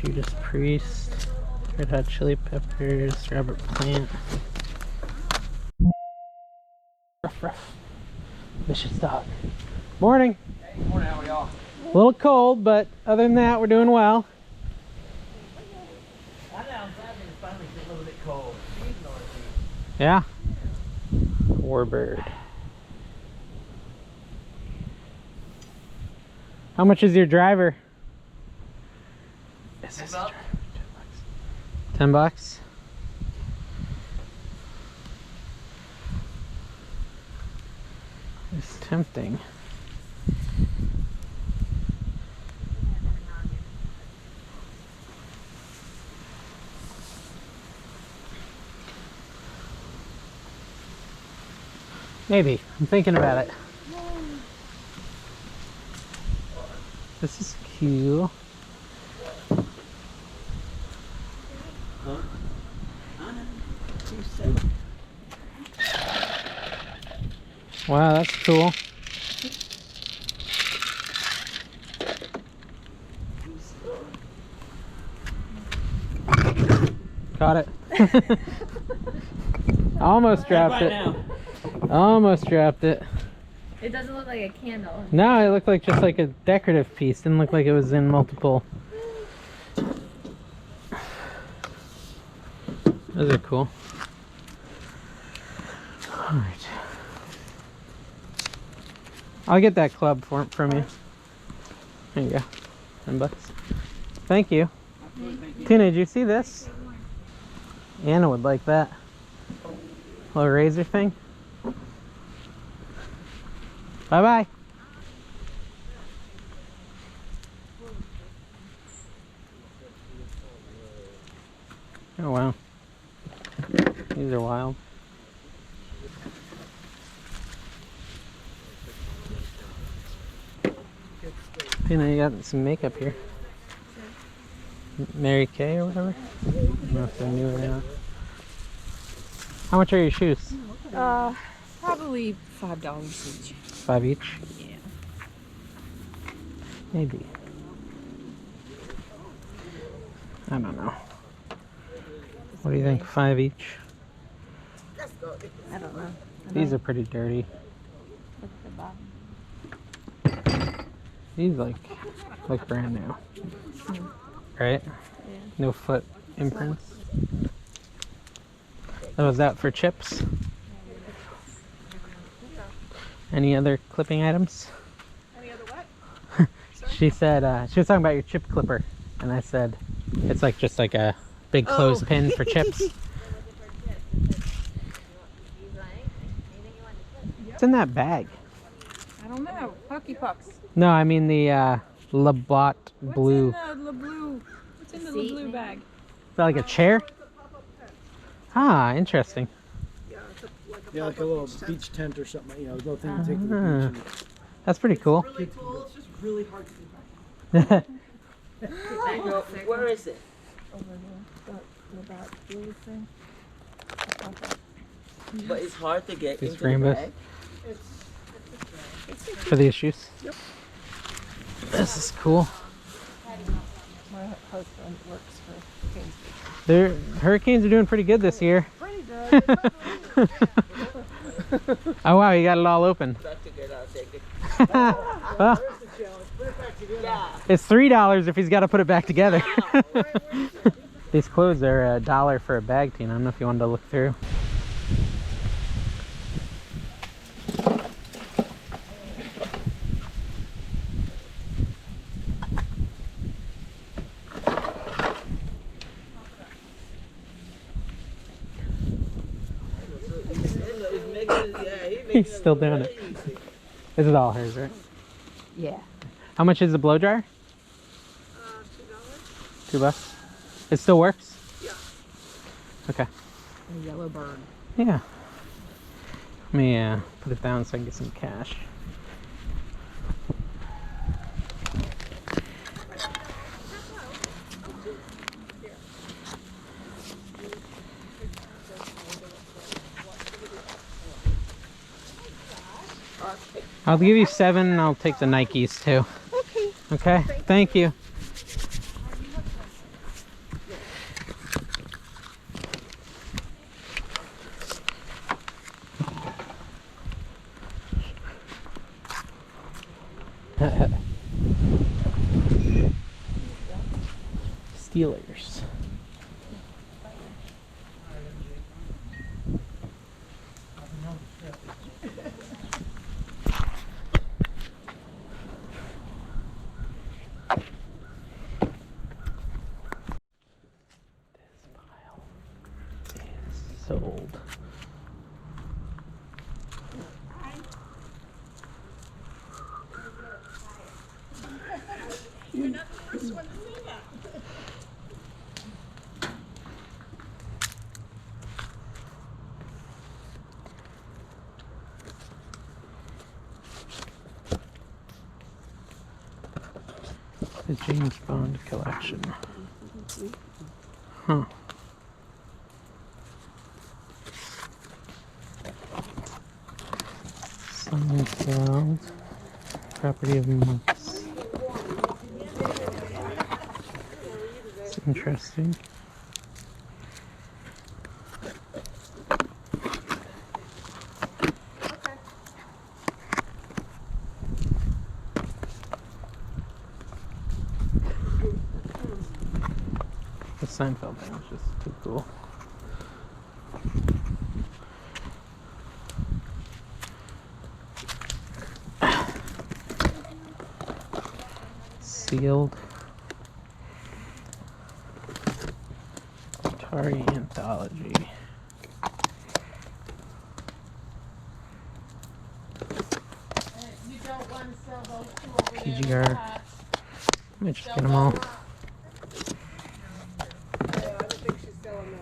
Judas Priest, Red Hot Chili Peppers, Robert Plant. Ruff, ruff. Vicious dog. Morning. Hey, morning, how are y'all? A little cold, but other than that, we're doing well. I know, I'm glad it's finally getting a little bit cold. Yeah. Warbird. How much is your driver? Is this $10. $10? It's tempting. Maybe. I'm thinking about it. This is cute. Wow, that's cool. Caught it. Almost dropped it. Almost dropped it. It doesn't look like a candle. No, it looked like just like a decorative piece. Didn't look like it was in multiple. Those are cool. Alright. I'll get that club from you. There you go. $10. Thank you. Tina, did you see this? Anna would like that. Little razor thing. Bye-bye. Oh, wow. These are wild. You know, you got some makeup here. Mary Kay or whatever. I don't know if they're new or not. How much are your shoes? Probably $5 each. 5 each? Yeah. Maybe. I don't know. What do you think? 5 each? I don't know. These are pretty dirty. Look at the bottom. These look brand new. Right? Yeah. No foot imprints. Oh, was that for chips? Any other clipping items? Any other what? She said, she was talking about your chip clipper. And I said, it's like just like a big clothespin for chips. What's in that bag? I don't know. Pucky Pucks. No, I mean the Labot blue. What's in the blue bag? Is that like a chair? Ah, interesting. Yeah, like a little beach tent or something. You know, little thing to take to the beach. That's pretty cool. Really cool. It's just really hard to find. Where is it? Over here. The about blue thing. But it's hard to get These into rainbows. the bag. For the issues. Yep. This is cool. My husband works for Kingsby. Hurricanes are doing pretty good this year. Pretty good. Oh wow, you got it all open. Back together, I'll take it. Well, Yeah. it's $3 if he's got to put it back together. These clothes are $1 for a bag, Tina. I don't know if you wanted to look through. He's still doing it. This is all hers, right? Yeah. How much is the blow dryer? $2. $2? It still works? Yeah. Okay. A yellow bird. Yeah. Let me put it down so I can get some cash. I'll give you 7 and I'll take the Nikes too. Okay. Okay? Thank you. Steelers. This pile is sold. The James Bond collection. Huh. Seinfeld. Property of monks. It's interesting. The Seinfeld thing was just too cool. Sealed. Atari Anthology. You don't want to sell those two over PGR. I might just get them all.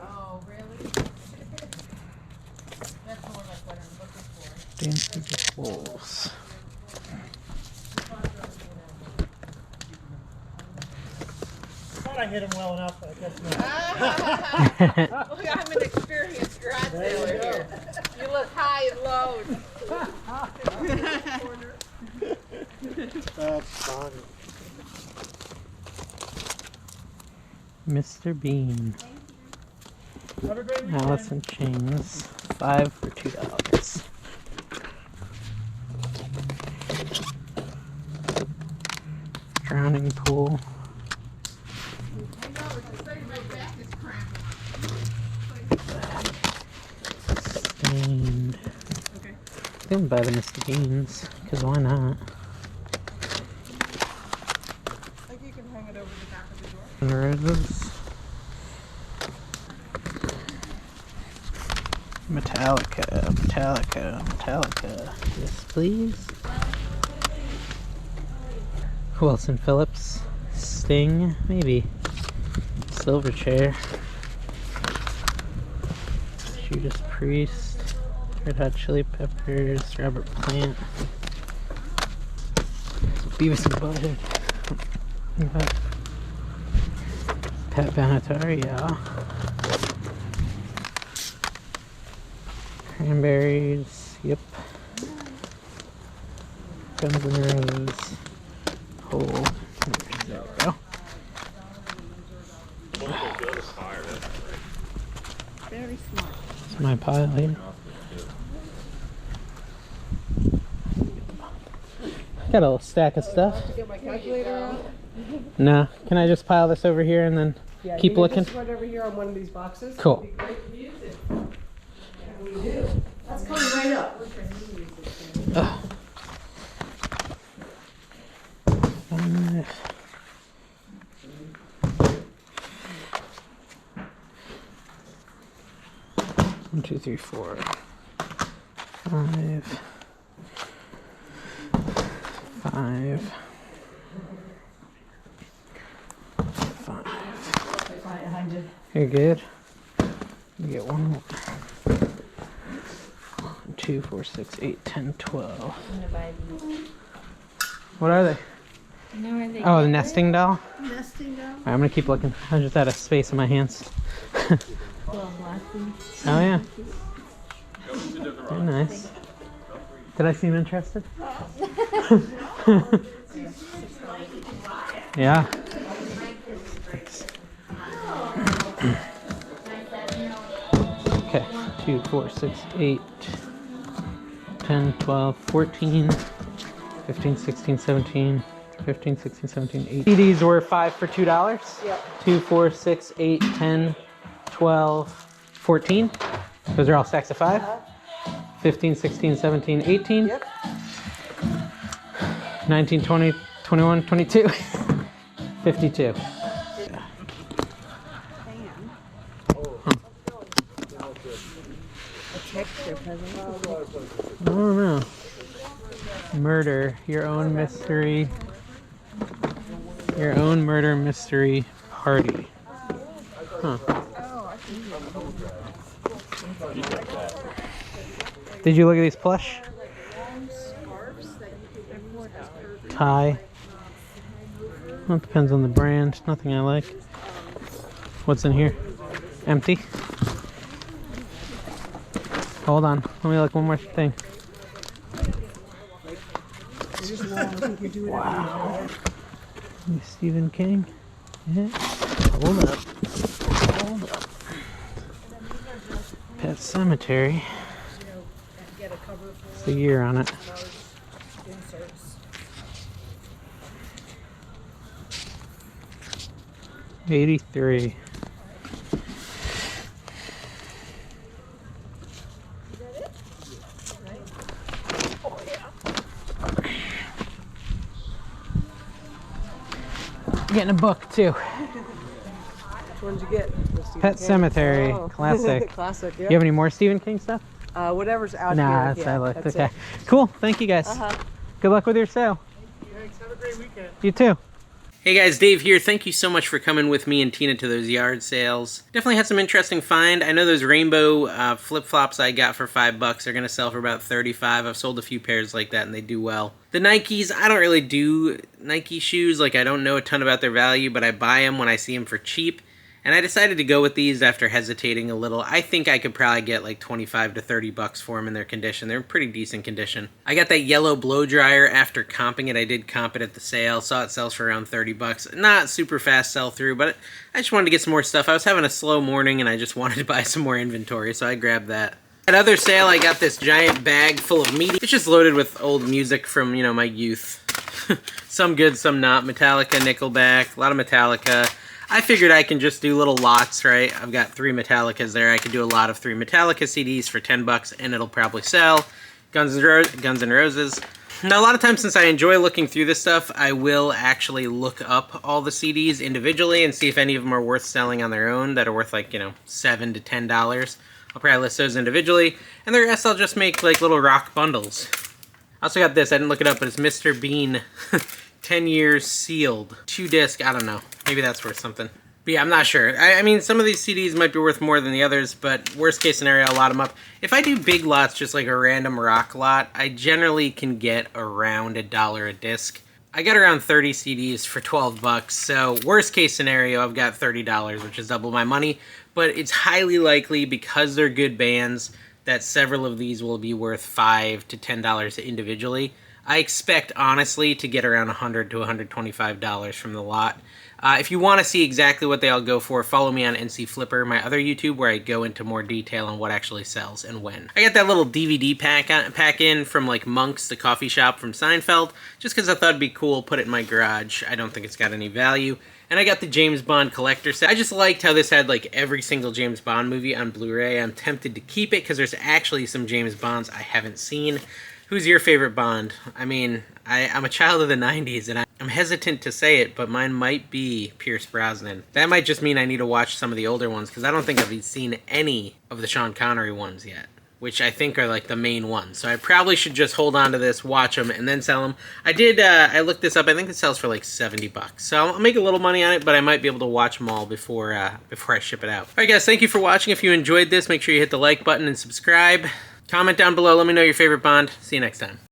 Oh, really? That's more like what I'm looking for. Dances with Wolves. Thought I hit him well enough, but I guess not. Look, I'm an experienced garage sailor here. You look high and low. That's funny. Mr. Bean. Have a great weekend. Alice in Chains. 5 for $2. Drowning Pool. Stained. I didn't buy the Mr. Beans, because why not? Like you can hang it over the back of the door. Roses. Metallica. Yes, please. Wilson Phillips. Sting, maybe. Silverchair. Judas Priest. Red Hot Chili Peppers. Robert Plant. Beavis and Butthead. Pat Benatar, yeah. Cranberries, yep. Guns N' Roses. Hole. There we go. Very smart. It's my pile here. Got a little stack of stuff. Get my calculator out. Nah, can I just pile this over here and then keep looking? Just run over here on one of these boxes. Cool. That's coming right up. Ugh. 1, 2, 3, 4, 5, 5, 5. You're good. You get one more. 1, 2, 4, 6, 8, 10, 12. What are they? Oh, the nesting doll? Nesting down. Alright, I'm gonna keep looking. I just had a space in my hands. Oh yeah. Very nice. Did I seem interested? Yeah. Okay. 2, 4, 6, 8, 10, 12, 14, 15, 16, 17, 15, 16, 17, 18. CDs were 5 for $2. Yep. 2, 4, 6, 8, 10, 12, 14. Those are all stacks of 5. 15, 16, 17, 18. Yep. 19, 20, 21, 22. 52. Texture puzzle. I don't know. Murder, your own mystery. Your own murder mystery party. Huh. Did you look at these plush? Tie. Well, it depends on the brand. Nothing I like. What's in here? Empty. Hold on. Let me look one more thing. Wow. Stephen King. Yeah. Hold up. Hold up. Pet Cemetery. What's the year on it? 83. Getting a book too. Which one did you get? Pet Cemetery, classic. Classic, yeah. You have any more Stephen King stuff? Whatever's out Nah, here. that's Yeah, I looked. that's Okay. it. Cool. Thank you guys. Good luck with your sale. Thanks. Have a great weekend. You too. Hey guys, Dave here. Thank you so much for coming with me and Tina to those yard sales. Definitely had some interesting find. I know those rainbow flip-flops I got for $5 are going to sell for about $35. I've sold a few pairs like that and they do well. The Nikes, I don't really do Nike shoes. Like, I don't know a ton about their value, but I buy them when I see them for cheap. And I decided to go with these after hesitating a little. I think I could probably get like 25 to 30 bucks for them in their condition. They're in pretty decent condition. I got that yellow blow dryer after comping it. I did comp it at the sale. Saw it sells for around 30 bucks. Not super fast sell through, but I just wanted to get some more stuff. I was having a slow morning and I just wanted to buy some more inventory, so I grabbed that. At other sale, I got this giant bag full of media. It's just loaded with old music from, you know, my youth. Some good, some not. Metallica, Nickelback, a lot of Metallica. I figured I can just do little lots, right? I've got 3 Metallicas there. I could do a lot of 3 Metallica CDs for 10 bucks and it'll probably sell. Guns N' Roses. Now, a lot of times since I enjoy looking through this stuff, I will actually look up all the CDs individually and see if any of them are worth selling on their own that are worth like, you know, $7 to $10. I'll probably list those individually. And the rest I'll just make like little rock bundles. I also got this. I didn't look it up, but it's Mr. Bean 10 years sealed. 2-disc, I don't know. Maybe that's worth something. But yeah, I'm not sure. I mean, some of these CDs might be worth more than the others, but worst case scenario, I'll lot them up. If I do big lots, just like a random rock lot, I generally can get around $1 a disc. I got around 30 CDs for 12 bucks, so worst case scenario, I've got $30, which is double my money. But it's highly likely, because they're good bands, that several of these will be worth $5 to $10 individually. I expect, honestly, to get around $100 to $125 from the lot. If you want to see exactly what they all go for, follow me on NC Flipper, my other YouTube, where I go into more detail on what actually sells and when. I got that little DVD pack in from like Monk's, the coffee shop from Seinfeld, just because I thought it'd be cool, put it in my garage. I don't think it's got any value. And I got the James Bond collector set. I just liked how this had like every single James Bond movie on Blu-ray. I'm tempted to keep it because there's actually some James Bonds I haven't seen. Who's your favorite Bond? I mean, I'm a child of the 90s, and I'm hesitant to say it, but mine might be Pierce Brosnan. That might just mean I need to watch some of the older ones, because I don't think I've seen any of the Sean Connery ones yet, which I think are like the main ones. So I probably should just hold on to this, watch them, and then sell them. I looked this up. I think it sells for like 70 bucks. So I'll make a little money on it, but I might be able to watch them all before I ship it out. All right, guys, thank you for watching. If you enjoyed this, make sure you hit the like button and subscribe. Comment down below. Let me know your favorite Bond. See you next time.